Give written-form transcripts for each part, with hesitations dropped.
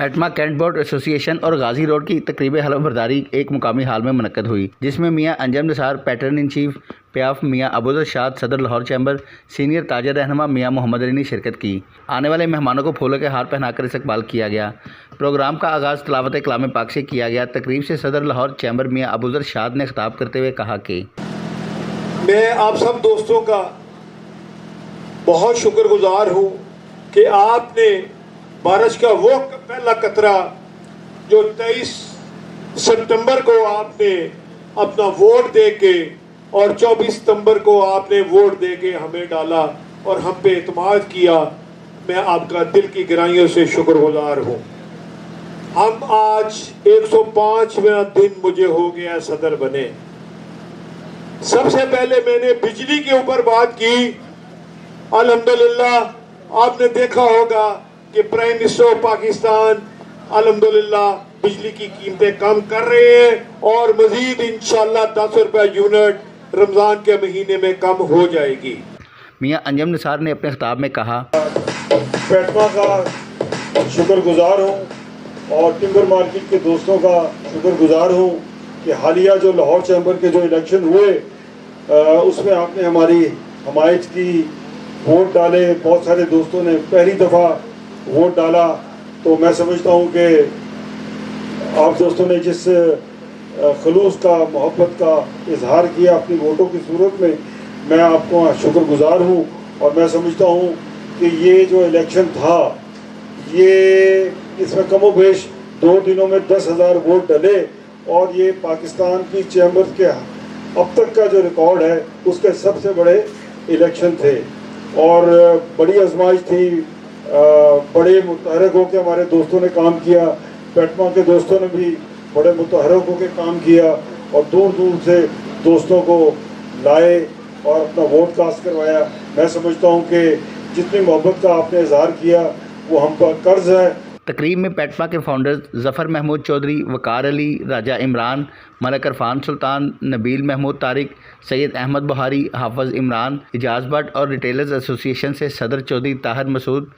پیٹما Kent board ایسوسی ایشن اور غازی روڈ کی تقریب حلف برداری ایک مقامی ہال میں منعقد ہوئی، جس میں میاں انجم نثار پیٹرن ان چیف پیاف، میاں ابوالرشاد صدر لاہور چیمبر، سینئر تاجر رہنما میاں محمد علی نے شرکت کی۔ آنے والے مہمانوں کو پھولوں کے ہار پہنا کر استقبال کیا گیا۔ پروگرام کا آغاز تلاوت کلام پاک سے کیا گیا۔ تقریب سے صدر لاہور چیمبر میاں ابوالرشاد نے خطاب کرتے ہوئے کہا کہ میں آپ سب دوستوں کا بہت شکر گزار ہوں کہ آپ نے بارش کا وہ پہلا قطرہ جو 23 ستمبر کو آپ نے اپنا ووٹ دے کے اور 24 ستمبر کو آپ نے ووٹ دے کے ہمیں ڈالا اور ہم پہ اعتماد کیا، میں آپ کا دل کی گہرائیوں سے شکر گزار ہوں۔ ہم آج 105واں دن مجھے ہو گیا صدر بنے۔ سب سے پہلے میں نے بجلی کے اوپر بات کی۔ الحمدللہ آپ نے دیکھا ہوگا کہ پرائم منسٹر آف پاکستان الحمدللہ بجلی کی قیمتیں کم کر رہے ہیں اور مزید انشاءاللہ 10 روپے یونٹ رمضان کے مہینے میں کم ہو جائے گی۔ میاں انجم نثار نے اپنے خطاب میں کہا پیٹما کا شکر گزار ہوں اور ٹمبر مارکیٹ کے دوستوں کا شکر گزار ہوں کہ حالیہ جو لاہور چیمبر کے جو الیکشن ہوئے اس میں آپ نے ہماری حمایت کی، ووٹ ڈالے۔ بہت سارے دوستوں نے پہلی دفعہ ووٹ ڈالا، تو میں سمجھتا ہوں کہ آپ دوستوں نے جس خلوص کا، محبت کا اظہار کیا اپنی ووٹوں کی صورت میں آپ کو شکر گزار ہوں۔ اور میں سمجھتا ہوں کہ یہ جو الیکشن تھا یہ اس میں کم و بیش 2 دنوں میں 10,000 ووٹ ڈلے اور یہ پاکستان کی چیمبر کے اب تک کا جو ریکارڈ ہے اس کے سب سے بڑے الیکشن تھے اور بڑی آزمائش تھی۔ بڑے متحرک ہو کے ہمارے دوستوں نے کام کیا، پیٹما کے دوستوں نے بھی بڑے متحرک ہو کے کام کیا اور دور دور سے دوستوں کو لائے اور اپنا ووٹ کاسٹ کروایا۔ میں سمجھتا ہوں کہ جتنی محبت کا آپ نے اظہار کیا وہ ہم پر قرض ہے۔ تقریب میں پیٹما کے فاؤنڈرز ظفر محمود چودھری، وقار علی، راجہ عمران، ملک عرفان سلطان، نبیل محمود طارق، سید احمد بہاری، حافظ عمران، اجاز بٹ اور ریٹیلرز ایسوسی ایشن سے صدر چودھری طاہر مسعود،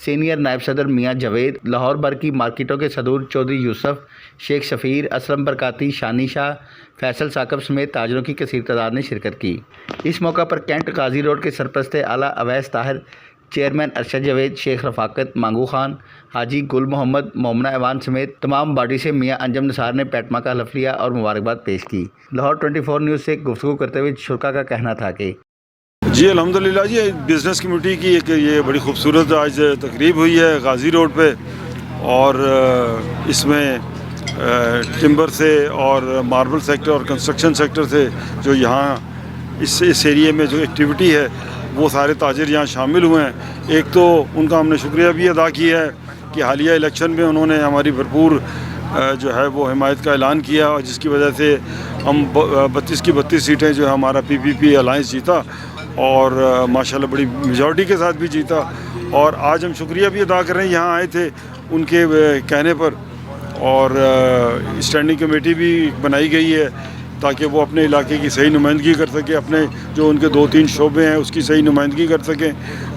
سینئر نائب صدر میاں جاوید، لاہور بھر کی مارکیٹوں کے صدور چودھری یوسف، شیخ شفیر، اسلم برکاتی، شانی شاہ، فیصل ثاقب سمیت تاجروں کی کثیر تعداد نے شرکت کی۔ اس موقع پر کینٹ غازی روڈ کے سرپرست اعلیٰ اویس طاہر، چیئرمین ارشد جاوید، شیخ رفاقت، مانگو خان، حاجی گل محمد، مومنہ ایوان سمیت تمام باڈی سے میاں انجم نثار نے پیٹما کا حلف لیا اور مبارکباد پیش کی۔ لاہور 24 نیوز سے گفتگو کرتے ہوئے شرکا کا کہنا تھا کہ جی الحمدللہ جی بزنس کمیٹی کی ایک یہ بڑی خوبصورت آج تقریب ہوئی ہے غازی روڈ پہ، اور اس میں ٹمبر سے اور ماربل سیکٹر اور کنسٹرکشن سیکٹر سے جو یہاں اس ایریے میں جو ایکٹیویٹی ہے وہ سارے تاجر یہاں شامل ہوئے ہیں۔ ایک تو ان کا ہم نے شکریہ بھی ادا کیا ہے کہ حالیہ الیکشن میں انہوں نے ہماری بھرپور جو ہے وہ حمایت کا اعلان کیا، اور جس کی وجہ سے ہم 32 کی 32 سیٹیں جو ہے ہمارا PPP الائنس جیتا اور ماشاءاللہ بڑی میجورٹی کے ساتھ بھی جیتا۔ اور آج ہم شکریہ بھی ادا کر رہے ہیں، یہاں آئے تھے ان کے کہنے پر، اور اسٹینڈنگ کمیٹی بھی بنائی گئی ہے تاکہ وہ اپنے علاقے کی صحیح نمائندگی کر سکیں، اپنے جو ان کے 2-3 شعبے ہیں اس کی صحیح نمائندگی کر سکیں،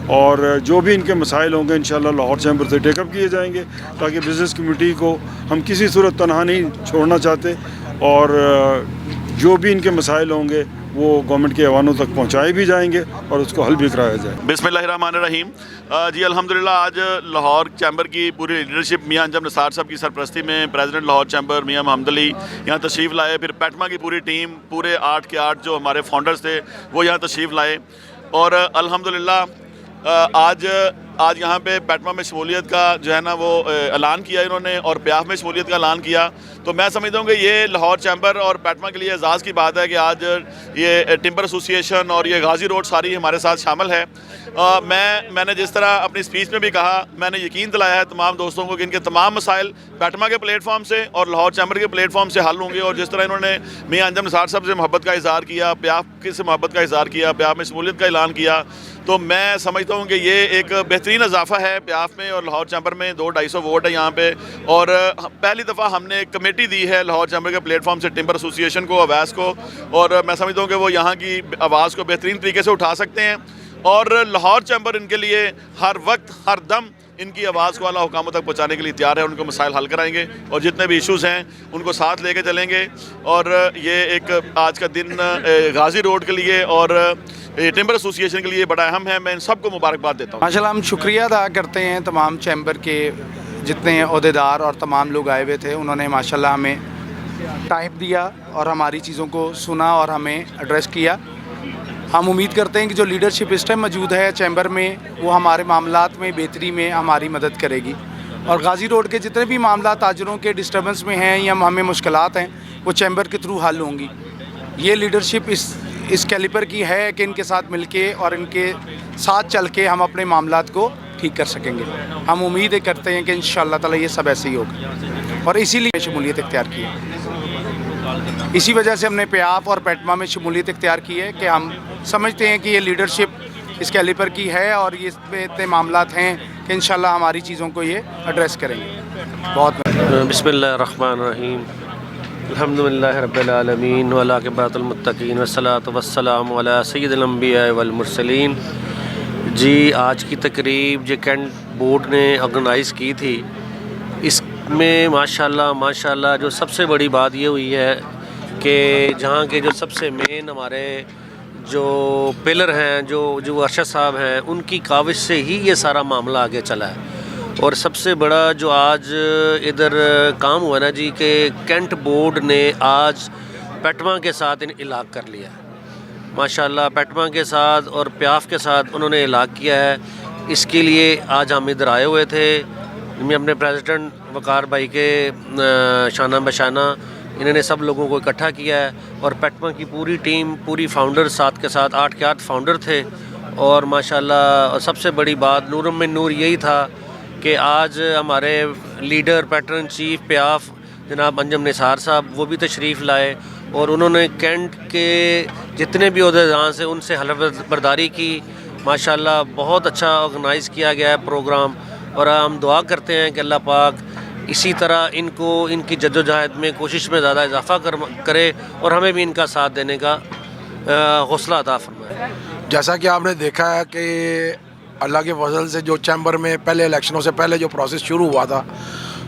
اور جو بھی ان کے مسائل ہوں گے انشاءاللہ لاہور چیمبر سے ٹیک اپ کیے جائیں گے، تاکہ بزنس کمیٹی کو ہم کسی صورت تنہا نہیں چھوڑنا چاہتے، اور جو بھی ان کے مسائل ہوں گے وہ گورنمنٹ کے ایوانوں تک پہنچائے بھی جائیں گے اور اس کو حل بھی کرایا جائے۔ بسم اللہ الرحمن الرحیم۔ جی الحمدللہ آج لاہور چیمبر کی پوری لیڈرشپ میاں انجم نثار صاحب کی سرپرستی میں پریزیڈنٹ لاہور چیمبر میاں محمد علی یہاں تشریف لائے، پھر پیٹما کی پوری ٹیم، پورے 8 کے 8 جو ہمارے فاؤنڈرز تھے وہ یہاں تشریف لائے، اور الحمدللہ آج یہاں پہ پیٹما میں شمولیت کا جو ہے نا وہ اعلان کیا انہوں نے، اور پیاف میں شمولیت کا اعلان کیا۔ تو میں سمجھتا ہوں کہ یہ لاہور چیمبر اور پیٹما کے لیے اعزاز کی بات ہے کہ آج یہ ٹمبر ایسوسی ایشن اور یہ غازی روڈ ساری ہمارے ساتھ شامل ہے۔ میں نے جس طرح اپنی اسپیچ میں بھی کہا، میں نے یقین دلایا ہے تمام دوستوں کو کہ ان کے تمام مسائل پیٹما کے پلیٹ فارم سے اور لاہور چیمبر کے پلیٹ فارم سے حل ہوں گے، اور جس طرح انہوں نے میاں انجم نثار صاحب سے محبت کا اظہار کیا، پیاف سے محبت کا اظہار کیا، پیاف میں شمولیت کا اعلان کیا، تو میں سمجھتا ہوں کہ یہ ایک بہترین اضافہ ہے پیاف میں اور لاہور چیمبر میں۔ 200-250 ووٹ ہے یہاں پہ، اور پہلی دفعہ ہم نے ایک کمیٹی دی ہے لاہور چیمبر کے پلیٹ فارم سے ٹمبر ایسوسی ایشن کو، اویس کو، اور میں سمجھتا ہوں کہ وہ یہاں کی آواز کو بہترین طریقے سے اٹھا سکتے ہیں، اور لاہور چیمبر ان کے لیے ہر وقت ہر دم ان کی آواز کو اعلیٰ حکاموں تک پہنچانے کے لیے تیار ہے، ان کو مسائل حل کرائیں گے اور جتنے بھی ایشوز ہیں ان کو ساتھ لے کے چلیں گے. اور یہ ایک آج کا دن غازی روڈ کے لیے اور ٹمبر ایسوسی ایشن کے لیے بڑا اہم ہے. میں ان سب کو مبارکباد دیتا ہوں. ماشاء اللہ ہم شکریہ ادا کرتے ہیں تمام چیمبر کے جتنے عہدیدار اور تمام لوگ آئے ہوئے تھے. انہوں نے ماشاء اللہ ہمیں ٹائم دیا اور ہماری چیزوں کو سنا اور ہمیں ایڈریس کیا. ہم امید کرتے ہیں کہ جو لیڈرشپ اس ٹائم موجود ہے چیمبر میں وہ ہمارے معاملات میں بہتری میں ہماری مدد کرے گی. اور غازی روڈ کے جتنے بھی معاملات تاجروں کے ڈسٹربنس میں ہیں یا ہمیں مشکلات ہیں وہ چیمبر کے تھرو حل ہوں گی. یہ لیڈرشپ اس کیلیپر کی ہے کہ ان کے ساتھ مل کے اور ان کے ساتھ چل کے ہم اپنے معاملات کو ٹھیک کر سکیں گے. ہم امید کرتے ہیں کہ انشاءاللہ تعالی یہ سب ایسے ہی ہوگا اور اسی لیے شمولیت اختیار کی ہے. اسی وجہ سے ہم نے پیاف اور پیٹما میں شمولیت اختیار کی ہے کہ ہم سمجھتے ہیں کہ یہ لیڈرشپ اس کیلیپر کی ہے اور یہ اس میں اتنے معاملات ہیں کہ انشاءاللہ ہماری چیزوں کو یہ ایڈریس کریں گے. بہت بسم اللہ الرحمن الرحیم. الحمدللہ رب العالمین والعاقبۃ المتقین والصلاۃ والسلام علی سید الانبیاء والمرسلین. جی آج کی تقریب جو کینٹ بورڈ نے آرگنائز کی تھی اس میں ماشاءاللہ جو سب سے بڑی بات یہ ہوئی ہے کہ جہاں کے جو سب سے مین ہمارے جو پلر ہیں جو ارشد صاحب ہیں ان کی کاوش سے ہی یہ سارا معاملہ آگے چلا ہے. اور سب سے بڑا جو آج ادھر کام ہوا نا جی کہ کینٹ بورڈ نے آج پیٹما کے ساتھ الاغ کر لیا ہے. ماشاءاللہ پیٹما کے ساتھ اور پیاف کے ساتھ انہوں نے الاغ کیا ہے. اس کے لیے آج ہم ادھر آئے ہوئے تھے. میں اپنے پریزیڈنٹ وقار بھائی کے شانہ بشانہ انہوں نے سب لوگوں کو اکٹھا کیا ہے اور پیٹما کی پوری ٹیم پوری فاؤنڈر ساتھ کے ساتھ 8 کے 8 فاؤنڈر تھے. اور ماشاءاللہ سب سے بڑی بات نورم میں نور یہی تھا کہ آج ہمارے لیڈر پیٹرن چیف پیاف جناب انجم نثار صاحب وہ بھی تشریف لائے اور انہوں نے کینٹ کے جتنے بھی عہدیدار سے ان سے حلف برداری کی. ماشاءاللہ بہت اچھا آرگنائز کیا گیا ہے پروگرام اور ہم دعا کرتے ہیں کہ اللہ پاک اسی طرح ان کو ان کی جدوجہد میں کوشش میں زیادہ اضافہ کرے اور ہمیں بھی ان کا ساتھ دینے کا حوصلہ عطا فرمائے. جیسا کہ آپ نے دیکھا ہے کہ اللہ کے فضل سے جو چیمبر میں پہلے الیکشنوں سے پہلے جو پروسیس شروع ہوا تھا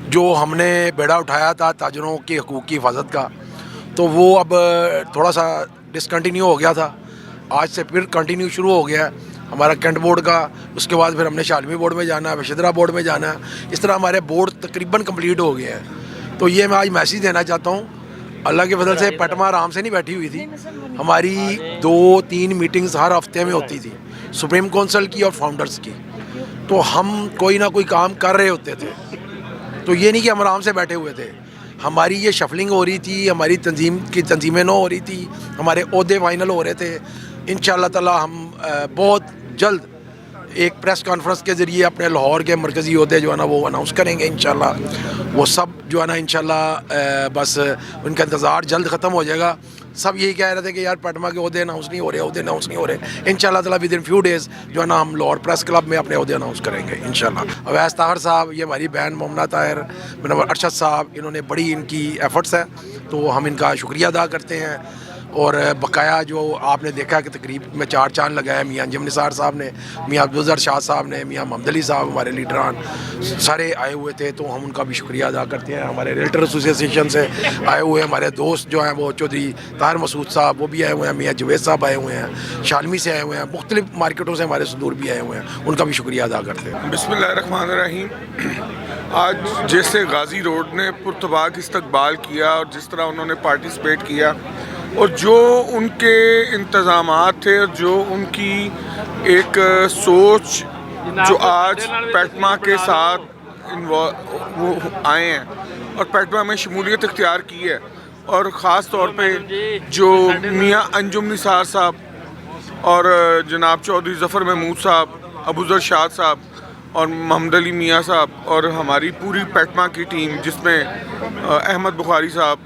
جو ہم نے بیڑا اٹھایا تھا تاجروں کی حقوق کی حفاظت کا تو وہ اب تھوڑا سا ڈسکنٹینیو ہو گیا تھا. آج سے پھر کنٹینیو شروع ہو گیا ہے ہمارا کینٹ بورڈ کا. اس کے بعد پھر ہم نے شالمی بورڈ میں جانا ہے, وشدرا بورڈ میں جانا ہے. اس طرح ہمارے بورڈ تقریباً کمپلیٹ ہو گئے ہیں. تو یہ میں آج میسیج دینا چاہتا ہوں اللہ کے فضل سے پیٹما آرام سے نہیں بیٹھی ہوئی تھی. ہماری 2-3 میٹنگز ہر ہفتے میں ہوتی تھی سپریم کونسل کی اور فاؤنڈرز کی. تو ہم کوئی نہ کوئی کام کر رہے ہوتے تھے. تو یہ نہیں کہ ہم آرام سے بیٹھے ہوئے تھے. ہماری یہ شفلنگ ہو رہی تھی, ہماری تنظیمیں نو ہو رہی تھی, ہمارے عہدے فائنل ہو رہے تھے. انشاءاللہ تعالی ہم بہت جلد ایک پریس کانفرنس کے ذریعے اپنے لاہور کے مرکزی عہدے جو ہے نا وہ اناؤنس کریں گے انشاءاللہ. وہ سب جو ہے نا انشاءاللہ بس ان کا انتظار جلد ختم ہو جائے گا. سب یہی کہہ رہے تھے کہ یار پیٹما کے عہدے اناؤنس نہیں ہو رہے. انشاءاللہ تعالی ود ان فیو ڈیز جو ہے نا ہم لاہور پریس کلب میں اپنے عہدے اناؤنس کریں گے انشاءاللہ. اویس طاہر صاحب, یہ ہماری بہن مومنہ طاہر, ارشد صاحب, انہوں نے بڑی ان کی ایفرٹس ہیں تو ہم ان کا شکریہ ادا کرتے ہیں. اور بقایا جو آپ نے دیکھا کہ تقریب میں 4 چاند لگایا میاں انجم نثار صاحب نے, میاں عبدالظہر شاہ صاحب نے, میاں محمد علی صاحب, ہمارے لیڈران سارے آئے ہوئے تھے تو ہم ان کا بھی شکریہ ادا کرتے ہیں. ہمارے ریلٹر ایسوسیشن سے آئے ہوئے ہمارے دوست جو ہیں وہ چودھری طاہر مسعود صاحب وہ بھی آئے ہوئے ہیں, میاں جوید صاحب آئے ہوئے ہیں, شالمی سے آئے ہوئے ہیں, مختلف مارکیٹوں سے ہمارے صدور بھی آئے ہوئے ہیں, ان کا بھی شکریہ ادا کرتے ہیں. بسم اللہ الرحمن الرحیم. آج جیسے غازی روڈ نے پرتباک استقبال کیا اور جس طرح انہوں نے پارٹیسپیٹ کیا اور جو ان کے انتظامات تھے, جو ان کی ایک سوچ جو آج پیٹما کے ساتھ وہ آئے ہیں اور پیٹما میں شمولیت اختیار کی ہے, اور خاص طور پہ جو میاں انجم نثار صاحب اور جناب چودھری ظفر محمود صاحب, ابوذر شاد صاحب اور محمد علی میاں صاحب اور ہماری پوری پیٹما کی ٹیم جس میں احمد بخاری صاحب,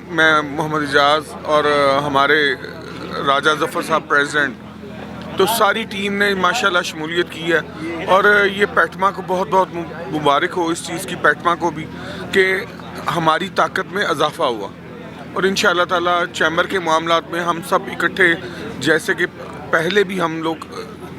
میں محمد اجاز اور ہمارے راجہ ظفر صاحب پریزیڈنٹ, تو ساری ٹیم نے ماشاءاللہ شمولیت کی ہے. اور یہ پیٹما کو بہت بہت مبارک ہو اس چیز کی, پیٹما کو بھی, کہ ہماری طاقت میں اضافہ ہوا. اور انشاءاللہ تعالی چیمبر کے معاملات میں ہم سب اکٹھے, جیسے کہ پہلے بھی ہم لوگ